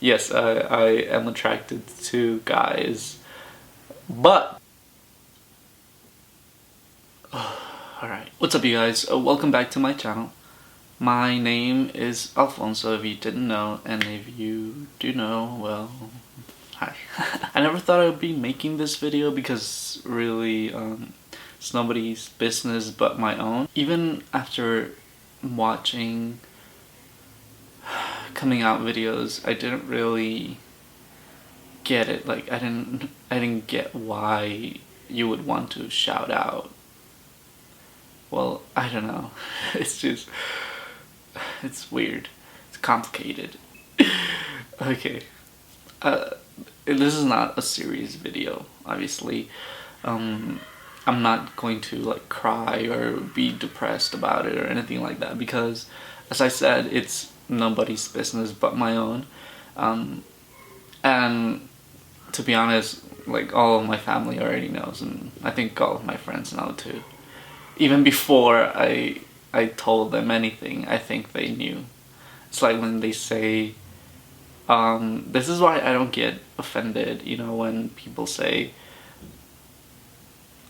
yes, I am attracted to guys, but alright. What's up, you guys? Welcome back to my channel. My name is Alfonso, if you didn't know, and if you do know, well, hi. I never thought I would be making this video because really it's nobody's business but my own. Even after watching coming out videos, I didn't really get it. Like I didn't get why you would want to shout out. Well, I don't know. It's weird. It's complicated. Okay. This is not a serious video, obviously. I'm not going to like cry or be depressed about it or anything like that because, as I said, it's nobody's business but my own. And to be honest, like all of my family already knows, and I think all of my friends know too. Even before I told them anything, I think they knew. It's like when they say, this is why I don't get offended, you know, when people say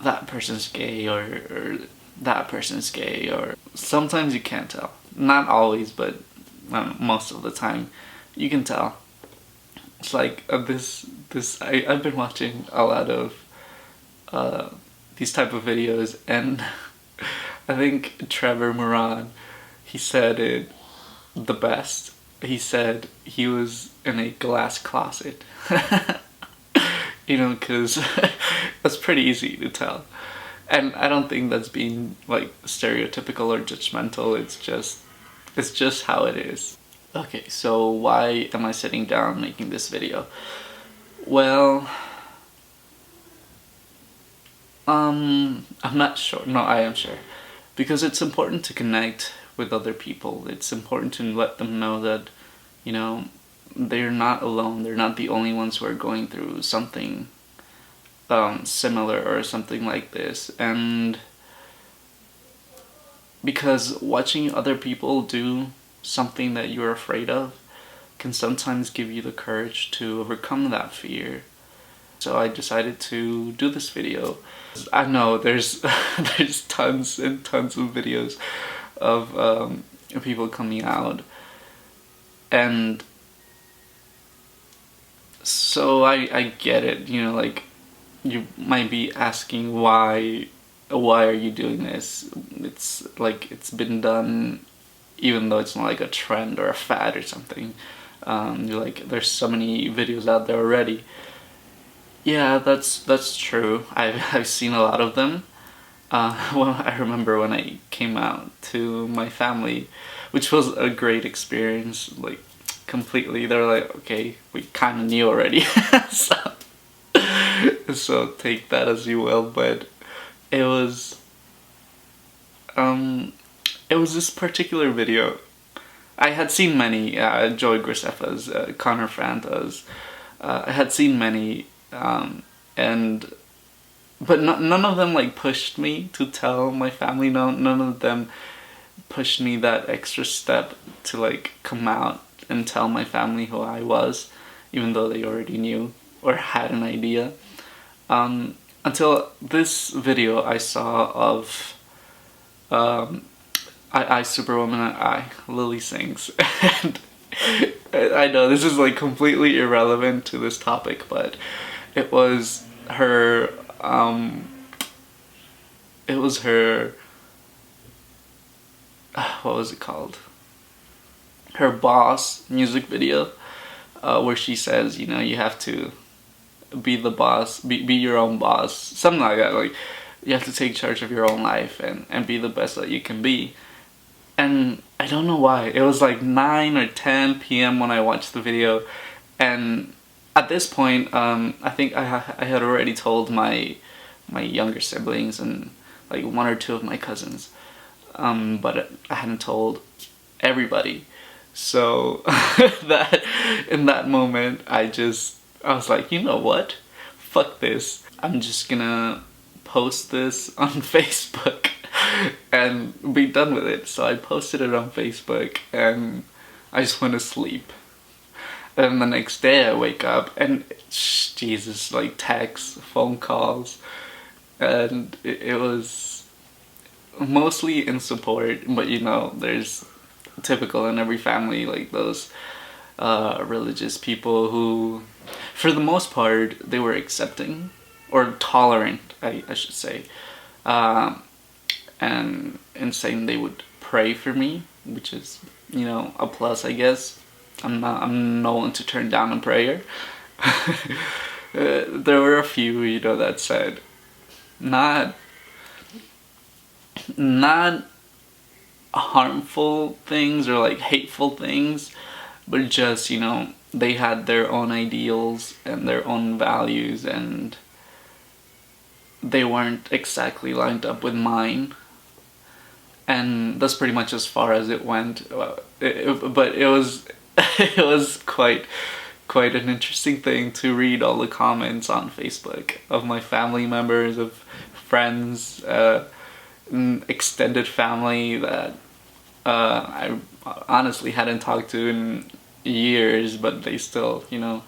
that person's gay or that person's gay, or sometimes you can't tell. Not always, but most of the time you can tell. It's like I've been watching a lot of these type of videos, and I think Trevor Moran, he said it the best. He said he was in a glass closet. You know, because that's pretty easy to tell. And I don't think that's being like stereotypical or judgmental. It's just how it is. Okay, so why am I sitting down making this video? Well, I'm not sure. No, I am sure. Because it's important to connect with other people. It's important to let them know that, you know, they're not alone. They're not the only ones who are going through something similar or something like this. And because watching other people do something that you're afraid of can sometimes give you the courage to overcome that fear. So I decided to do this video. I know there's there's tons and tons of videos of people coming out, and so I get it, you know, like you might be asking why are you doing this? It's like it's been done, even though it's not like a trend or a fad or something. You're like, there's so many videos out there already. Yeah, that's true. I've seen a lot of them. Well, I remember when I came out to my family, which was a great experience. Like completely, they're like, okay, we kind of knew already. So take that as you will. But it was this particular video. I had seen many, Joey Graceffa's, Connor Franta's. I had seen many, but none of them like pushed me to tell my family. None of them pushed me that extra step to like come out and tell my family who I was, even though they already knew or had an idea. Until this video I saw of I Superwoman I Lily Sings. And I know this is like completely irrelevant to this topic, but it was her what was it called? Her Boss music video, where she says, you know, you have to be the boss, be your own boss, something like that. Like you have to take charge of your own life and be the best that you can be. And I don't know why, it was like 9 or 10 p.m. when I watched the video, and at this point I think I had already told my younger siblings and like 1 or 2 of my cousins, but I hadn't told everybody. So that in that moment I was like, you know what, fuck this, I'm just gonna post this on Facebook and be done with it. So I posted it on Facebook and I just went to sleep. And the next day I wake up and Jesus, like texts, phone calls, and it was mostly in support, but you know, there's typical in every family, like those religious people who, for the most part, they were accepting or tolerant, I should say, and in saying they would pray for me, which is, you know, a plus, I guess. I'm no one to turn down a prayer. There were a few, you know, that said not not harmful things or like hateful things, but just, you know, they had their own ideals and their own values, and they weren't exactly lined up with mine. And that's pretty much as far as it went. But it was it was quite an interesting thing to read all the comments on Facebook of my family members, of friends, extended family that I honestly hadn't talked to in years, but they still, you know,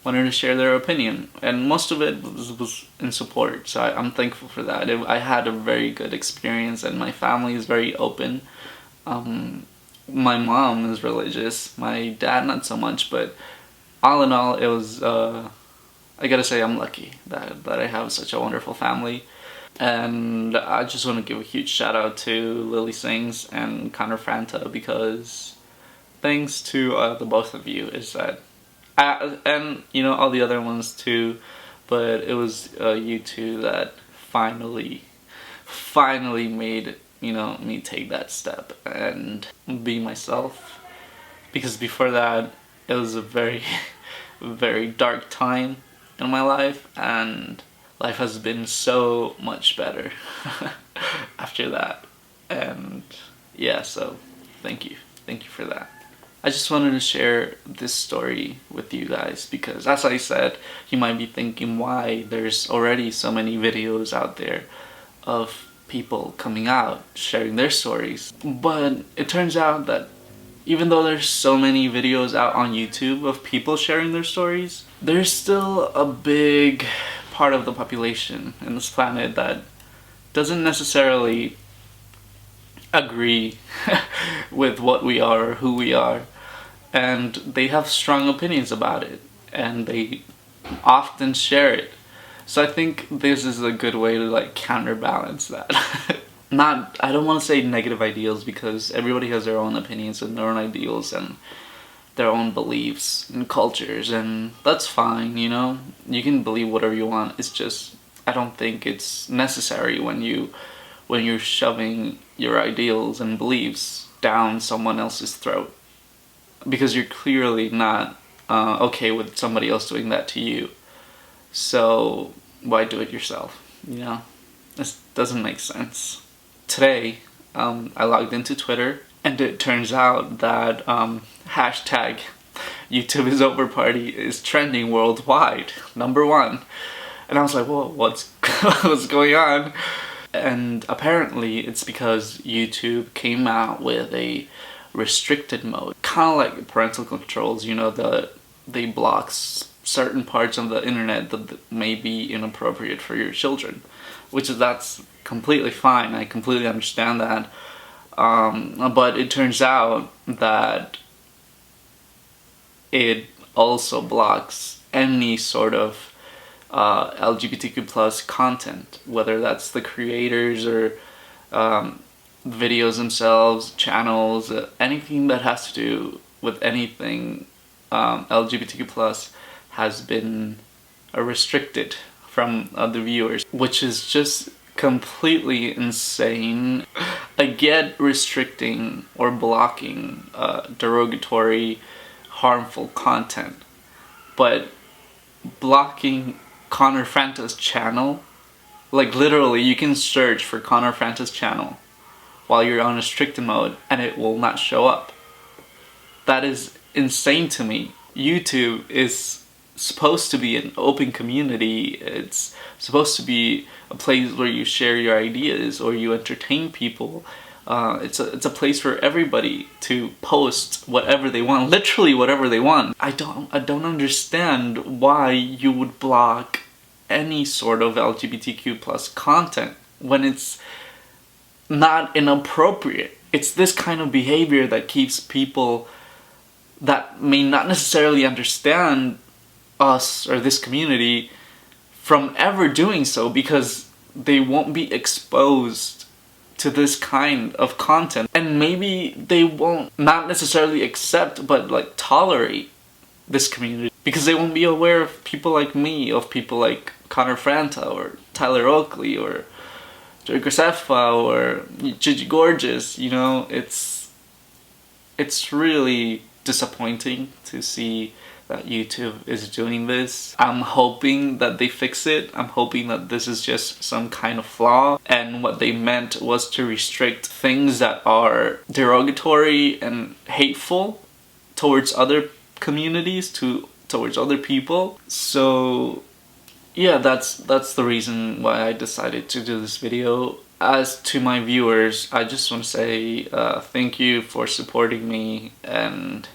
wanted to share their opinion, and most of it was in support. So I'm thankful for that. I had a very good experience, and my family is very open. My mom is religious, my dad not so much, but all in all, it was. I gotta say, I'm lucky that I have such a wonderful family. And I just want to give a huge shout out to Lily Sings and Connor Franta, because thanks to the both of you, is that, and you know, all the other ones too, but it was you two that finally made, you know, me take that step and be myself. Because before that, it was a very very dark time in my life, and life has been so much better after that. And yeah, so thank you for that. I just wanted to share this story with you guys because, as I said, you might be thinking why there's already so many videos out there of people coming out sharing their stories. But it turns out that even though there's so many videos out on YouTube of people sharing their stories, there's still a big part of the population in this planet that doesn't necessarily agree with what we are or who we are, and they have strong opinions about it, and they often share it. So I think this is a good way to like counterbalance that. I don't want to say negative ideals, because everybody has their own opinions and their own ideals and their own beliefs and cultures, and that's fine, you know? You can believe whatever you want. It's just, I don't think it's necessary when you're shoving your ideals and beliefs down someone else's throat, because you're clearly not okay with somebody else doing that to you. So why do it yourself, you know? This doesn't make sense. Today, I logged into Twitter, and it turns out that hashtag YouTube is over party is trending worldwide, #1. And I was like, whoa, what's going on? And apparently it's because YouTube came out with a restricted mode, kind of like parental controls, you know, they block certain parts of the internet that may be inappropriate for your children, that's completely fine. I completely understand that. But it turns out that it also blocks any sort of LGBTQ plus content, whether that's the creators or videos themselves, channels, anything that has to do with anything LGBTQ plus has been restricted from the viewers, which is just completely insane. I get restricting or blocking derogatory, harmful content, but blocking Connor Franta's channel, like literally you can search for Connor Franta's channel while you're on restricted mode and it will not show up. That is insane to me. YouTube is supposed to be an open community. It's supposed to be a place where you share your ideas or you entertain people. It's a place for everybody to post whatever they want, literally whatever they want. I don't understand why you would block any sort of LGBTQ plus content when it's not inappropriate. It's this kind of behavior that keeps people that may not necessarily understand us or this community from ever doing so, because they won't be exposed to this kind of content, and maybe they won't not necessarily accept but like tolerate this community because they won't be aware of people like me, of people like Connor Franta or Tyler Oakley or Joey Graceffa or Gigi Gorgeous. You know, it's really disappointing to see that YouTube is doing this. I'm hoping that they fix it. I'm hoping that this is just some kind of flaw, and what they meant was to restrict things that are derogatory and hateful towards other communities, towards other people. So yeah, that's the reason why I decided to do this video. As to my viewers, I just want to say thank you for supporting me, and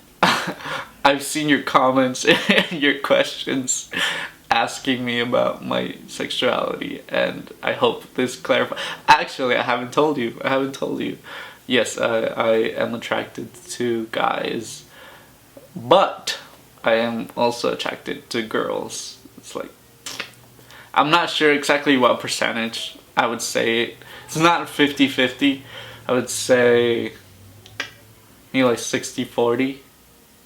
I've seen your comments and your questions asking me about my sexuality, and I hope this clarifies. Actually, I haven't told you. Yes, I am attracted to guys, but I am also attracted to girls. It's like, I'm not sure exactly what percentage I would say. It's not 50-50. I would say maybe like 60-40.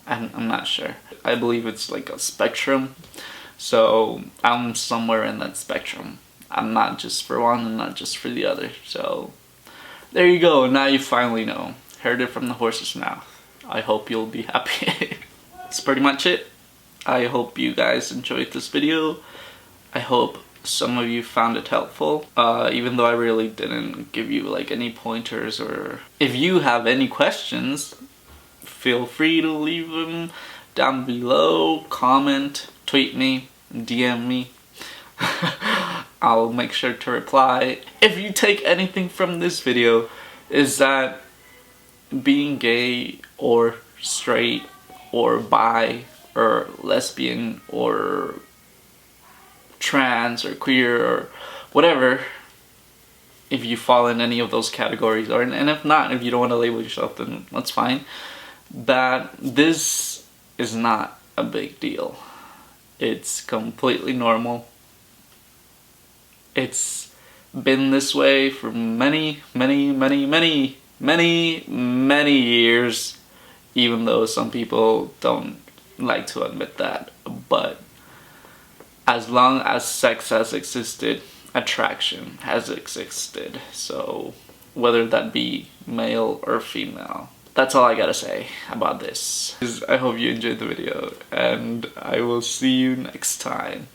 I'm not sure. I believe it's like a spectrum. So I'm somewhere in that spectrum. I'm not just for one and not just for the other. So there you go. Now you finally know. Heard it from the horse's mouth. I hope you'll be happy. That's pretty much it. I hope you guys enjoyed this video. I hope some of you found it helpful, even though I really didn't give you like any pointers. Or if you have any questions, feel free to leave them down below, comment, tweet me, DM me. I'll make sure to reply. If you take anything from this video, is that being gay or straight or bi or lesbian or trans or queer or whatever, if you fall in any of those categories, or and if not, if you don't want to label yourself, then that's fine. That this is not a big deal. It's completely normal. It's been this way for many years, even though some people don't like to admit that. But as long as sex has existed, attraction has existed. So whether that be male or female, that's all I gotta say about this. I hope you enjoyed the video, and I will see you next time.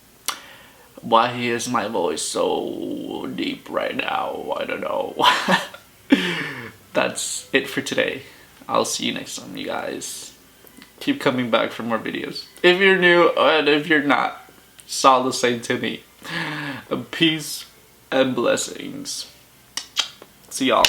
Why is my voice so deep right now? I don't know. That's it for today. I'll see you next time, you guys. Keep coming back for more videos. If you're new, and if you're not, it's all the same to me. Peace and blessings. See y'all.